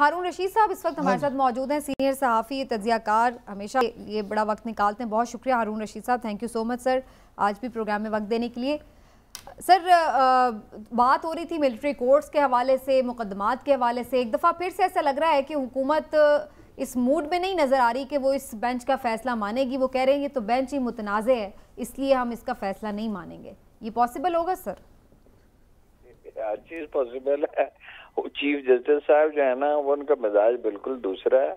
हारून रशीद साहब इस वक्त हमारे साथ मौजूद हैं, सीनियर सहाफ़ी तज्ज़िया कार, हमेशा ये बड़ा वक्त निकालते हैं। बहुत शुक्रिया हारून रशीद साहब, thank you so much sir, आज भी प्रोग्राम में वक्त देने के लिए। सर बात हो रही थी मिलिट्री कोर्ट्स के हवाले से, मुकदमात के हवाले से। एक दफ़ा फिर से ऐसा लग रहा है कि हुकूमत इस मूड में नहीं नज़र आ रही कि वो इस बेंच का फ़ैसला मानेगी। वो कह रहे हैं ये तो बेंच ही मुतनाज़ है, इसलिए हम इसका फ़ैसला नहीं मानेंगे। ये पॉसिबल होगा सर? हर चीज़ पॉसिबल है। चीफ जस्टिस साहब जो है ना, वो उनका मिजाज बिल्कुल दूसरा है।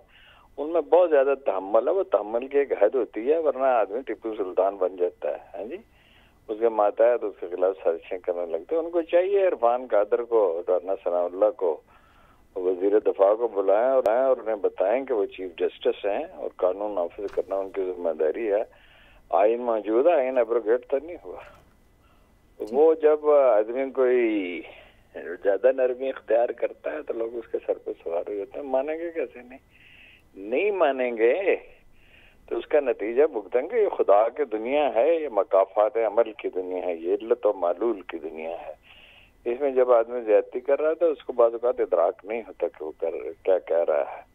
उनमें बहुत ज्यादा तहम्मुल है। वो तहम्मुल की एक हद होती है, वरना आदमी टिप्पू सुल्तान बन जाता है। हाँ जी, उसके माता तो उसके खिलाफ साजिशें करने लगते हैं। उनको चाहिए इरफान कादर को, राना सनाउल्लाह को, वजीर दफा को बुलाएं और उन्हें बताएं कि वो चीफ जस्टिस हैं और कानून नाफिज करना उनकी जिम्मेदारी है। आइन मौजूद है, आइन एब्रोगेट तो नहीं हुआ। वो जब आदमी कोई ज्यादा नरमी इख्तियार करता है तो लोग उसके सर पे सवार हो जाते हैं। मानेंगे कैसे? नहीं मानेंगे तो उसका नतीजा भुगतेंगे। ये खुदा की दुनिया है, ये मकाफात अमल की दुनिया है, ये इल्लत और मालूल की दुनिया है। इसमें जब आदमी ज्यादती कर रहा था उसको बाद औक़ात इदराक नहीं होता कि वो क्या कह रहा है।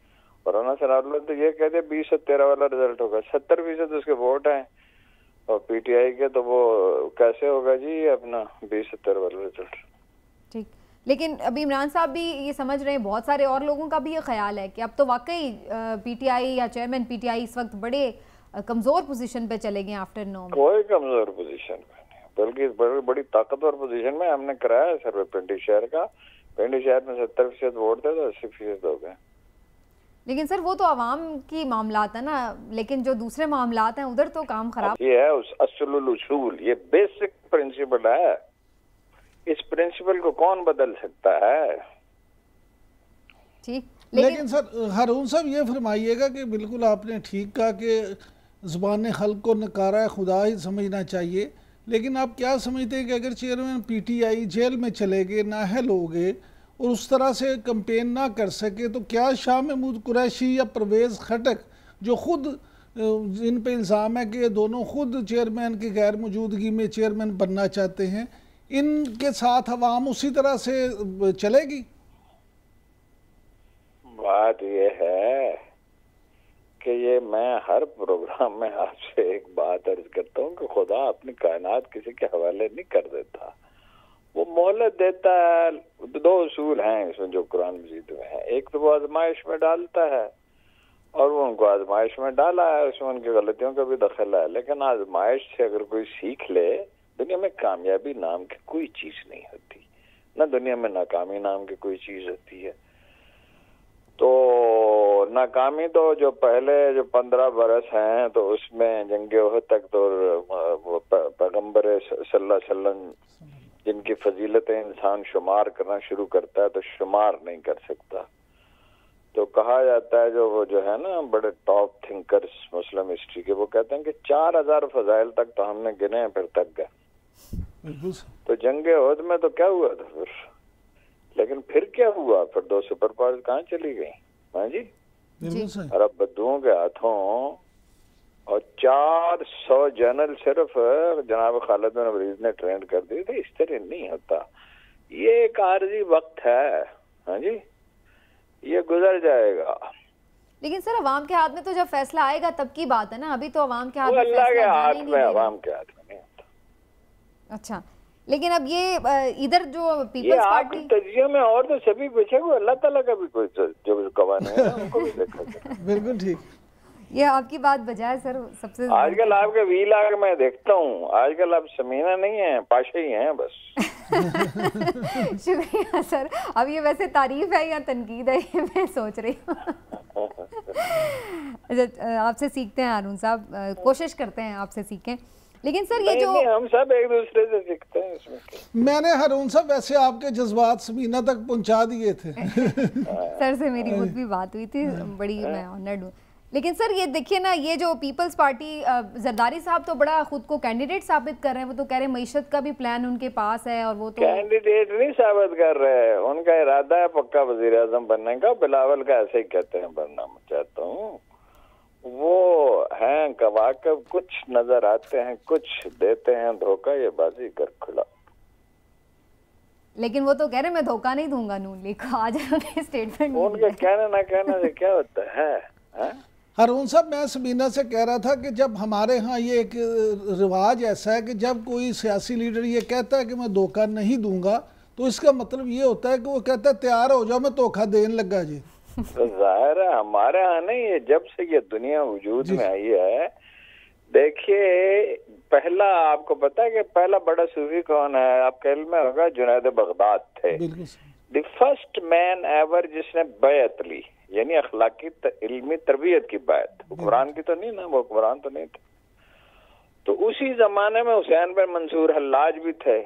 और राना सनाउल्लाह तो ये कहते 20-13 वाला रिजल्ट होगा, 70% उसके वोट हैं और पीटीआई के, तो वो कैसे होगा जी अपना 20-70 वाला रिजल्ट? ठीक, लेकिन अभी इमरान साहब भी ये समझ रहे हैं, बहुत सारे और लोगों का भी ये ख्याल है कि अब तो वाकई पीटीआई या चेयरमैन पीटीआई इस वक्त बड़े कमजोर पोजीशन पे चले गए आफ्टर 9 में। कोई कमजोर पोजीशन में नहीं, बल्कि बड़ी ताकतवर पोजीशन में। हमने कराया सर्वे पिंडी शहर का, पिंडी शहर में 70% वोट थे तो 80% हो गए। लेकिन सर वो तो आवाम की मामलात है ना, लेकिन जो दूसरे मामलात हैं उधर तो काम खराब। ये है उस असलुल उसूल, ये बेसिक प्रिंसिपल है। इस प्रिंसिपल को कौन बदल सकता है? ठीक, लेकिन सर हारून साहब ये फरमाइएगा कि बिल्कुल आपने ठीक कहा कि ज़ुबान खल्क को नकारा है खुदा ही समझना चाहिए, लेकिन आप क्या समझते हैं कि अगर चेयरमैन पीटीआई जेल में चले गए, नाअहल हो गए और उस तरह से कंपेन ना कर सके, तो क्या शाह महमूद कुरैशी या परवेज़ खटक जो खुद इन पे इल्ज़ाम है कि ये दोनों खुद चेयरमैन की गैर मौजूदगी में चेयरमैन बनना चाहते हैं, इनके साथ अवाम उसी तरह से चलेगी? बात ये है कि ये मैं हर प्रोग्राम में आपसे एक बात अर्ज करता हूँ कि खुदा अपनी कायनात किसी के हवाले नहीं कर देता, वो मोहलत देता है। 2 उसूल हैं इसमें जो कुरान मजीद में है। एक तो वो आजमाइश में डालता है और वो उनको आजमाइश में डाला है, उसमें उनकी गलतियों का भी दखल है। लेकिन आजमाइश से अगर कोई सीख ले, दुनिया में कामयाबी नाम की कोई चीज नहीं होती, ना दुनिया में नाकामी नाम की कोई चीज होती है। तो नाकामी तो जो पहले जो 15 बरस हैं तो उसमें जंगे ओहद तक तो पैगंबर सल्लल्लाहु अलैहि वसल्लम जिनकी फजीलतें इंसान शुमार करना शुरू करता है तो शुमार नहीं कर सकता। तो कहा जाता है जो है ना बड़े टॉप थिंकर्स मुस्लिम हिस्ट्री के, वो कहते हैं कि 4000 फजाइल तक तो हमने गिने हैं फिर तक गए। तो जंगे ओहद में तो क्या हुआ था फिर, लेकिन फिर क्या हुआ? फिर 2 सुपर पावर्स कहाँ चली गई? हाँ जी, अरब बद्दुओं के हाथों और 400 जनरल सिर्फ जनाब खालिद बिन वलीद ने ट्रेंड कर दिए थे। इस तरह नहीं होता, ये एक आरजी वक्त है। हाँ जी, ये गुजर जाएगा। लेकिन सर अवाम के हाथ में तो जब फैसला आएगा तब की बात है ना, अभी तो अवाम के हाथ में अल्लाह के हाथ में, अवाम के हाथ में नहीं होता। अच्छा, लेकिन अब ये इधर जो पीपल्स पार्टी तजिया में और तो सभी पूछे हुए, अल्लाह ताला का भी कोई जो गवाह नहीं है उनको भी देखा जाए। बिल्कुल ठीक, ये आपकी बात बजाय सर सबसे आजकल आपके वीला मैं देखता हूँ, आजकल आप समीना नहीं है, पाशा ही हैं बस। शुक्रिया सर। अब ये वैसे तारीफ है या तनकीद है, ये मैं सोच रही हूँ। आपसे सीखते हैं हारून साहब, कोशिश करते हैं आपसे सीखें। लेकिन सर ये जो हम सब एक दूसरे से सीखते हैं इसमें। मैंने हारून साहब वैसे आपके जज्बात समीना तक पहुंचा दिए थे। सर से मेरी खुद भी बात हुई थी, बड़ी मैं ऑनर्ड हूँ। लेकिन सर ये देखिए ना, ये जो पीपल्स पार्टी, जरदारी साहब तो बड़ा खुद को कैंडिडेट साबित कर रहे हैं। वो तो कह रहे हैं मईशत का भी प्लान उनके पास है, और वो तो कैंडिडेट नहीं साबित कर रहे हैं, उनका इरादा है पक्का वजीर आजम बनने का। बिलावल का ऐसे ही कहते हैं बनना चाहता हूँ। वो हैं कवाकब, कुछ नजर आते हैं, कुछ देते हैं धोखा, ये बाजी कर खुला। لیکن وہ تو کہہ رہے میں دھوکہ نہیں دوں گا نون لیگ کو، آج انہوں نے اسٹیٹمنٹ ان کے کہنے نہ کہنے سے کیا ہوتا ہے؟ ہارون صاحب میں سبینہ سے کہہ رہا تھا کہ جب ہمارے ہاں یہ ایک رواج ایسا ہے کہ جب کوئی سیاسی لیڈر یہ کہتا ہے کہ میں دھوکہ نہیں دوں گا تو اس کا مطلب یہ ہوتا ہے کہ وہ کہتا ہے تیار ہو جاؤ میں دھوکہ دین لگا جی. تو ظاہر ہے ہمارے ہاں نہیں ہے، جب سے یہ دنیا وجود میں آئی ہے. دیکھیے پہلا آپ کو پتا ہے کہ پہلا بڑا صوفی کون ہے؟ آپ کا علم ہوگا جنید بغداد تھے. دی فرسٹ مین ایور جس نے بیعت لی، یعنی اخلاقی علمی تربیت کی بیعت. حکمران کی تو نہیں نا، وہ حکمران تو نہیں تھے. تو اسی زمانے میں حسین بن منصور حلاج بھی تھے.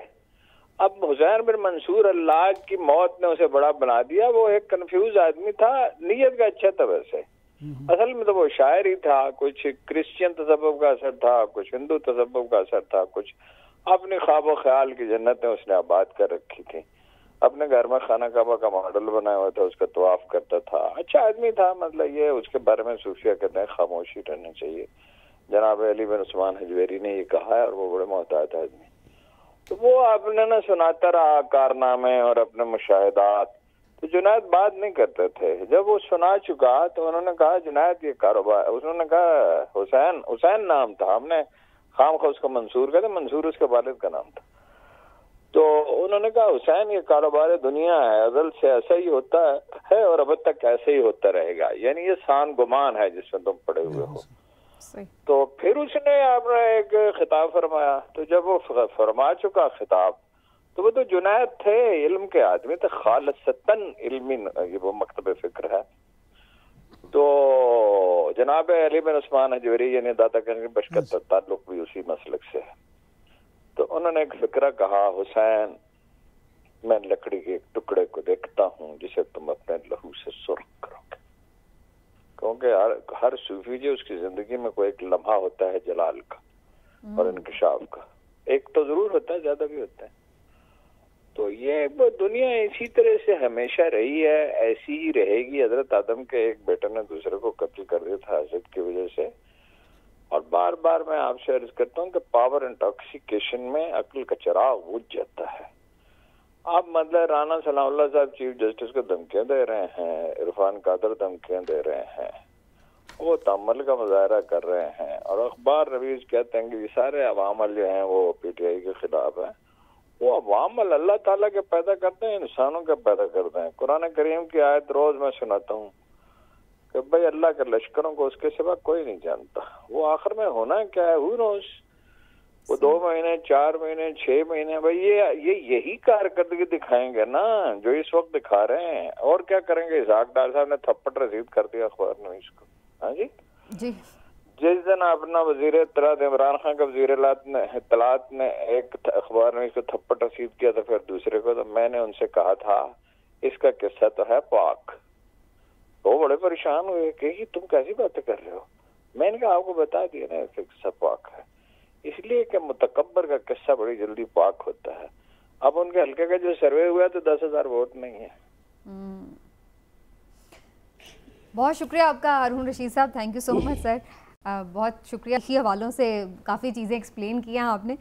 اب حسین بن منصور حلاج کی موت نے اسے بڑا بنا دیا. وہ ایک کنفیوز آدمی تھا، نیت کا اچھا تھا ویسے، اصل میں تو وہ شاعر ہی تھا. کچھ کرسچین تصوف کا اثر تھا، کچھ ہندو تصوف کا اثر تھا، کچھ اپنی خواب و خیال کی جنتیں اس نے آباد کر رکھی تھی. اپنے گھر میں خانہ کعبہ کا ماڈل بنایا ہوا تھا، اس کا طواف کرتا تھا. اچھا آدمی تھا. مطلب یہ اس کے بارے میں صوفیہ کہتے ہیں خاموشی رہنی چاہیے. جناب علی بن عثمان حجویری نے یہ کہا ہے، اور وہ بڑے محتاط آدمی. تو وہ اپنے نہ سناتا رہا کارنامے اور اپنے مشاہدات. تو جنید بات نہیں کرتے تھے. جب وہ سنا چکا تو انہوں نے کہا جنید یہ کاروبار، انہوں نے کہا حسین نام تھا، ہم نے خام خواہ اس کو منصور کہتے، منصور اس کے والد کا نام تھا. تو انہوں نے کہا حسین یہ کاروبار دنیا ہے، ازل سے ایسا ہی ہوتا ہے اور اب تک ایسے ہی ہوتا رہے گا. یعنی یہ سان گمان ہے جس میں تم پڑے ہوئے ہو. تو پھر اس نے اپنا ایک خطاب فرمایا. تو جب وہ فرما چکا خطاب تو وہ تو جنید تھے، علم کے آدمی تھے، خالصتاً علمی یہ وہ مکتب فکر ہے. تو جناب علی بن عثمان حجویری یعنی دادا گنج بشکر کا تعلق بھی اسی مسلک سے ہے. تو انہوں نے ایک فکرہ کہا، حسین میں لکڑی کے ایک ٹکڑے کو دیکھتا ہوں جسے تم اپنے لہو سے سرخ کرو گے. کیونکہ ہر صوفی جو اس کی زندگی میں کوئی ایک لمحہ ہوتا ہے جلال کا اور انکشاف کا، ایک تو ضرور ہوتا ہے، زیادہ بھی ہوتا ہے. تو یہ دنیا اسی طرح سے ہمیشہ رہی ہے، ایسی ہی رہے گی. حضرت آدم کے ایک بیٹے نے دوسرے کو قتل کر دیا تھا حسد کی وجہ سے. اور بار بار میں آپ سے عرض کرتا ہوں کہ پاور انٹاکسیکیشن میں عقل کا چراغ بجھ جاتا ہے. آپ مطلب رانا سلام اللہ صاحب چیف جسٹس کو دھمکیاں دے رہے ہیں، عرفان قادر دھمکیاں دے رہے ہیں، وہ تحمل کا مظاہرہ کر رہے ہیں، اور اخبار رویز کہتے ہیں کہ یہ سارے عوامل جو ہیں وہ پی ٹی آئی کے خلاف ہیں. وہ عوامل اللہ تعالیٰ کے پیدا کرتے ہیں، انسانوں کے پیدا کرتے ہیں. قرآن کریم کی آیت روز میں سناتا ہوں کہ بھائی اللہ کے لشکروں کو اس کے سوا کوئی نہیں جانتا. وہ آخر میں ہونا کیا ہے who knows. وہ 2 مہینے 4 مہینے 6 مہینے بھائی یہ یہی کارکردگی دکھائیں گے نا جو اس وقت دکھا رہے ہیں. اور کیا کریں گے؟ اسحاق ڈار صاحب نے تھپڑ رسید کر دیا اخبار نویس کو. ہاں جی جس دن اپنا وزیر اطلاعات عمران خان کا وزیر اطلاعات نے ایک اخبار نویس کو تھپڑ رسید کیا تو پھر دوسرے کو. تو میں نے ان سے کہا تھا اس کا قصہ تو ہے پاک. وہ بڑے پریشان ہوئے کہ تم کیسی باتیں کر رہے ہو. میں نے کہا آپ کو بتا دیا نا اس کا قصہ پاک ہے، اس لیے کہ متکبر کا قصہ بڑی جلدی پاک ہوتا ہے. اب ان کے حلقے کا جو سروے ہوا تو 10,000 ووٹ نہیں ہے. بہت شکریہ آپ کا ہارون رشید صاحب، تھینک یو سو مچ سر. بہت شکریہ. اسی حوالوں سے کافی چیزیں ایکسپلین کی ہیں آپ نے.